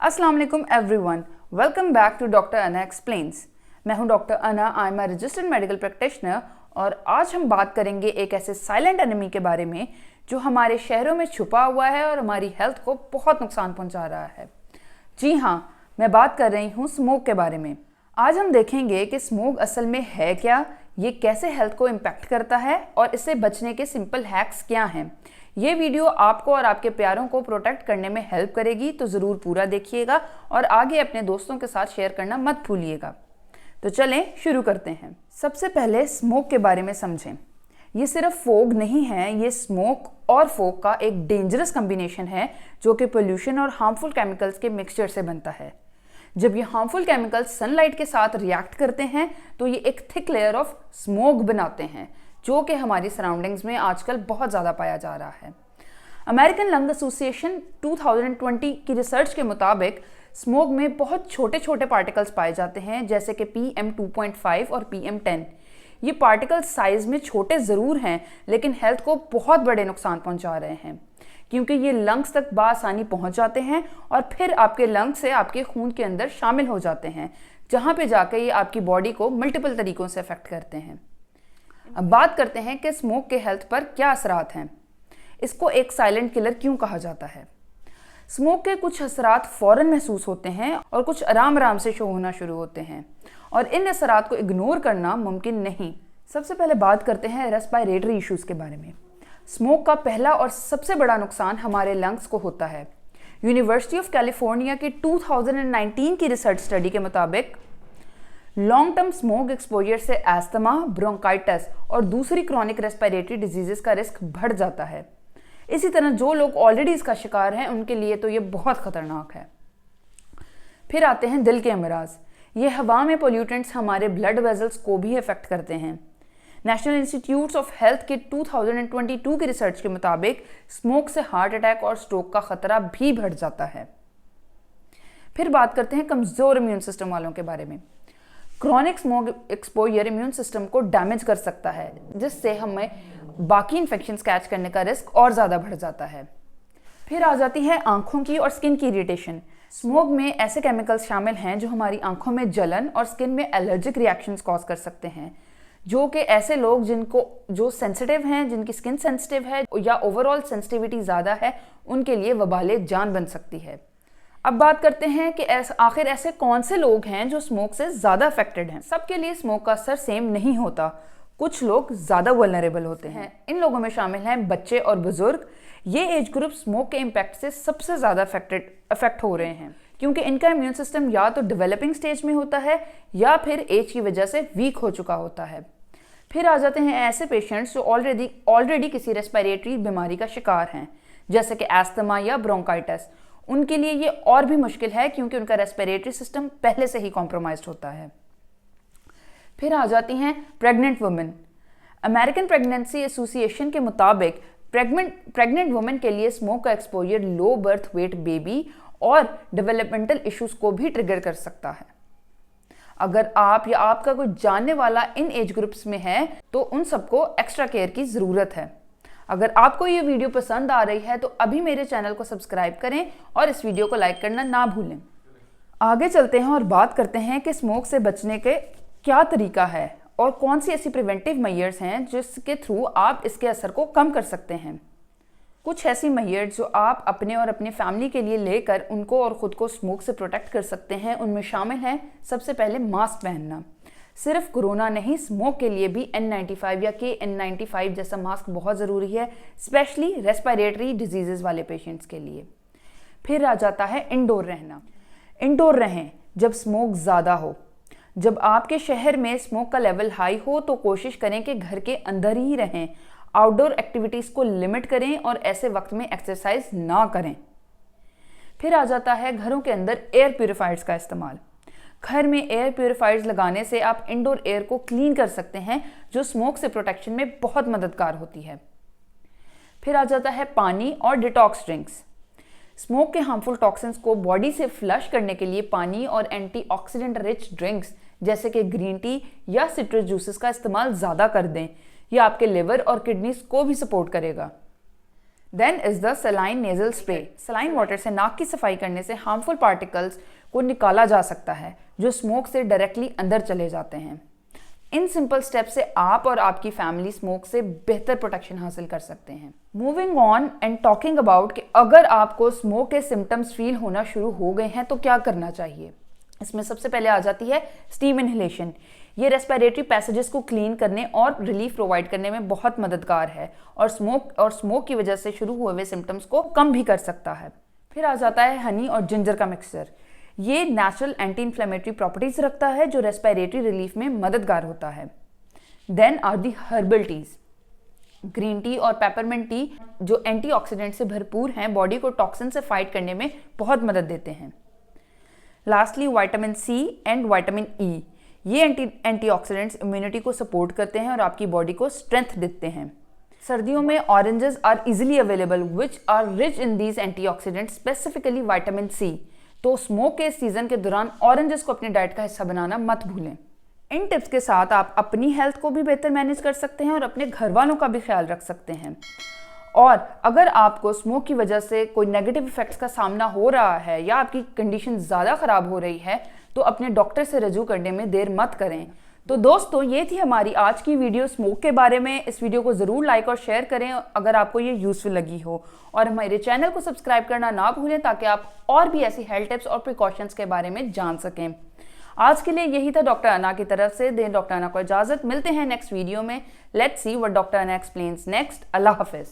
अस्सलाम वालेकुम everyone, welcome back to doctor Ana explains. मैं हूं doctor Ana, I am a registered medical practitioner और आज हम बात करेंगे एक ऐसे साइलेंट एनिमी के बारे में जो हमारे शहरों में छुपा हुआ है और हमारी हेल्थ को बहुत नुकसान पहुंचा रहा है। जी हाँ, मैं बात कर रही हूँ स्मोक के बारे में। आज हम देखेंगे कि स्मोक असल में है क्या, ये कैसे हेल्थ को इम्पैक्ट करता है और इससे बचने के सिंपल हैक्स क्या हैं। ये वीडियो आपको और आपके प्यारों को प्रोटेक्ट करने में हेल्प करेगी, तो ज़रूर पूरा देखिएगा और आगे अपने दोस्तों के साथ शेयर करना मत भूलिएगा। तो चलें शुरू करते हैं। सबसे पहले स्मोक के बारे में समझें। ये सिर्फ फोग नहीं है, ये स्मोक और फोग का एक डेंजरस कॉम्बिनेशन है जो कि पोल्यूशन और हार्मफुल केमिकल्स के मिक्सचर से बनता है। जब ये हार्मफुल केमिकल्स सनलाइट के साथ रिएक्ट करते हैं तो ये एक थिक लेयर ऑफ स्मोक बनाते हैं जो कि हमारी सराउंडिंग्स में आजकल बहुत ज़्यादा पाया जा रहा है। अमेरिकन लंग एसोसिएशन 2020 की रिसर्च के मुताबिक स्मोक में बहुत छोटे छोटे पार्टिकल्स पाए जाते हैं, जैसे कि PM2.5 और PM10। ये पार्टिकल्स साइज में छोटे ज़रूर हैं लेकिन हेल्थ को बहुत बड़े नुकसान पहुंचा रहे हैं, क्योंकि ये लंग्स तक बासानी पहुंच जाते हैं और फिर आपके लंग्स से आपके खून के अंदर शामिल हो जाते हैं, जहां पे जाके ये आपकी बॉडी को मल्टीपल तरीकों से अफेक्ट करते हैं। अब बात करते हैं कि स्मोक के हेल्थ पर क्या असरात हैं। इसको एक साइलेंट किलर क्यों कहा जाता है? स्मोक के कुछ असरात फौरन महसूस होते हैं और कुछ आराम आराम से शो होना शुरू होते हैं और इन असरात को इग्नोर करना मुमकिन नहीं। सबसे पहले बात करते हैं रेस्पिरेटरी इश्यूज के बारे में। स्मोक का पहला और सबसे बड़ा नुकसान हमारे लंग्स को होता है। यूनिवर्सिटी ऑफ कैलिफोर्निया की 2019 की रिसर्च स्टडी के मुताबिक लॉन्ग टर्म स्मोक एक्सपोजर से एस्थमा, ब्रोंकाइटिस और दूसरी क्रॉनिक रेस्पिरेटरी डिजीजेस का रिस्क बढ़ जाता है। इसी तरह जो लोग ऑलरेडी इसका शिकार हैं उनके लिए तो ये बहुत खतरनाक है। फिर आते हैं दिल के अमराज। ये हवा में पोल्यूटेंट्स हमारे ब्लड वेजल्स को भी अफेक्ट करते हैं। नेशनल इंस्टीट्यूट्स ऑफ हेल्थ के 2022 की रिसर्च के मुताबिक स्मोक से हार्ट अटैक और स्ट्रोक का खतरा भी बढ़ जाता है। फिर बात करते हैं कमजोर इम्यून सिस्टम वालों के बारे में। Chronic smoke exposure immune system को डैमेज कर सकता है, जिससे हमें बाकी इन्फेक्शंस कैच करने का रिस्क और ज़्यादा बढ़ जाता है। फिर आ जाती है आंखों की और स्किन की इरिटेशन। स्मोक में ऐसे केमिकल्स शामिल हैं जो हमारी आंखों में जलन और स्किन में एलर्जिक रिएक्शंस कॉज कर सकते हैं, जो कि ऐसे लोग जो सेंसिटिव हैं, जिनकी स्किन सेंसिटिव है या ओवरऑल सेंसिटिविटी ज़्यादा है, उनके लिए वबाले जान बन सकती है। अब बात करते हैं कि आखिर ऐसे कौन से लोग हैं जो स्मोक से ज़्यादा अफेक्टेड हैं। सबके लिए स्मोक का असर सेम नहीं होता। कुछ लोग ज़्यादा वल्नरेबल होते हैं। इन लोगों में शामिल हैं बच्चे और बुजुर्ग। ये एज ग्रुप स्मोक के इम्पैक्ट से सबसे ज़्यादा अफेक्ट हो रहे हैं, क्योंकि इनका इम्यून सिस्टम या तो डेवलपिंग स्टेज में होता है या फिर एज की वजह से वीक हो चुका होता है। फिर आ जाते हैं ऐसे पेशेंट्स जो ऑलरेडी किसी रेस्पिरेटरी बीमारी का शिकार हैं, जैसे कि एस्थमा या ब्रोंकाइटिस। उनके लिए ये और भी मुश्किल है क्योंकि उनका रेस्पिरेटरी सिस्टम पहले से ही कॉम्प्रोमाइज्ड होता है। फिर आ जाती हैं pregnant women. American pregnancy association के मुताबिक प्रेग्नेंट वुमेन के लिए स्मोक का exposure low birth weight baby और डेवलपमेंटल इश्यूज को भी ट्रिगर कर सकता है। अगर आप या आपका कोई जानने वाला इन एज ग्रुप्स में है तो उन सबको एक्स्ट्रा केयर की ज़रूरत है। अगर आपको ये वीडियो पसंद आ रही है तो अभी मेरे चैनल को सब्सक्राइब करें और इस वीडियो को लाइक करना ना भूलें। आगे चलते हैं और बात करते हैं कि स्मोक से बचने के क्या तरीका है और कौन सी ऐसी प्रिवेंटिव मेजर्स हैं जिसके थ्रू आप इसके असर को कम कर सकते हैं। कुछ ऐसी मेजर्स जो आप अपने और अपने फैमिली के लिए लेकर उनको और ख़ुद को स्मोक से प्रोटेक्ट कर सकते हैं, उनमें शामिल हैं सबसे पहले मास्क पहनना। सिर्फ कोरोना नहीं, स्मोक के लिए भी N95 या KN95 जैसा मास्क बहुत ज़रूरी है, स्पेशली रेस्पिरेटरी डिजीज़ वाले पेशेंट्स के लिए। फिर आ जाता है इंडोर रहना। इंडोर रहें जब स्मोक ज़्यादा हो। जब आपके शहर में स्मोक का लेवल हाई हो तो कोशिश करें कि घर के अंदर ही रहें। आउटडोर एक्टिविटीज़ को लिमिट करें और ऐसे वक्त में एक्सरसाइज ना करें। फिर आ जाता है घरों के अंदर एयर प्यूरिफायर्स का इस्तेमाल। घर में एयर प्यूरिफायर्स लगाने से आप इंडोर एयर को क्लीन कर सकते हैं, जो स्मोक से प्रोटेक्शन में बहुत मददगार होती है। फिर आ जाता है पानी और डिटॉक्स ड्रिंक्स। स्मोक के हार्मफुल टॉक्सिन्स को बॉडी से फ्लश करने के लिए पानी और एंटीऑक्सीडेंट रिच ड्रिंक्स जैसे कि ग्रीन टी या सिट्रस जूसेस का इस्तेमाल ज़्यादा कर दें। यह आपके लिवर और किडनीज को भी सपोर्ट करेगा। Then is the saline nasal spray. Saline water से नाक की सफाई करने से हार्मफुल पार्टिकल्स को निकाला जा सकता है जो स्मोक से डायरेक्टली अंदर चले जाते हैं। इन सिंपल स्टेप से आप और आपकी फैमिली स्मोक से बेहतर प्रोटेक्शन हासिल कर सकते हैं। Moving on and talking about कि अगर आपको स्मोक के सिम्टम्स फील होना शुरू हो गए हैं तो क्या करना चाहिए। इसमें सबसे पहले आ जाती है स्टीम इनहेलेशन। ये रेस्पिरेटरी पैसेजेस को क्लीन करने और रिलीफ प्रोवाइड करने में बहुत मददगार है और स्मोक की वजह से शुरू हुए सिम्टम्स को कम भी कर सकता है। फिर आ जाता है हनी और जिंजर का मिक्सचर। ये नेचुरल एंटी इन्फ्लेमेटरी प्रॉपर्टीज रखता है जो रेस्पिरेटरी रिलीफ में मददगार होता है। Then are the herbal teas. Green tea और पेपरमिंट टी जो एंटीऑक्सीडेंट से भरपूर हैं, बॉडी को टॉक्सिन से फाइट करने में बहुत मदद देते हैं। Lastly vitamin C and vitamin E. ये एंटीऑक्सीडेंट्स इम्यूनिटी को सपोर्ट करते हैं और आपकी बॉडी को स्ट्रेंथ देते हैं। सर्दियों में oranges are easily available which are rich in these antioxidants, specifically vitamin C. तो स्मोक के सीजन के दौरान ऑरेंजेस को अपनी डाइट का हिस्सा बनाना मत भूलें। इन टिप्स के साथ आप अपनी हेल्थ को भी बेहतर मैनेज कर सकते हैं और अपने घर वालों का भी ख्याल रख सकते हैं। और अगर आपको स्मोक की वजह से कोई नेगेटिव इफेक्ट्स का सामना हो रहा है या आपकी कंडीशन ज़्यादा ख़राब हो रही है तो अपने डॉक्टर से रजू करने में देर मत करें। तो दोस्तों, ये थी हमारी आज की वीडियो स्मोक के बारे में। इस वीडियो को ज़रूर लाइक और शेयर करें अगर आपको ये यूज़फुल लगी हो, और हमारे चैनल को सब्सक्राइब करना ना भूलें ताकि आप और भी ऐसी हेल्थ टिप्स और प्रिकॉशंस के बारे में जान सकें। आज के लिए यही था डॉक्टर अना की तरफ से। दें डॉक्टर अना को इजाज़त। मिलते हैं नेक्स्ट वीडियो में। Let's see what doctor Ana explains next. अल्लाह हाफिज़।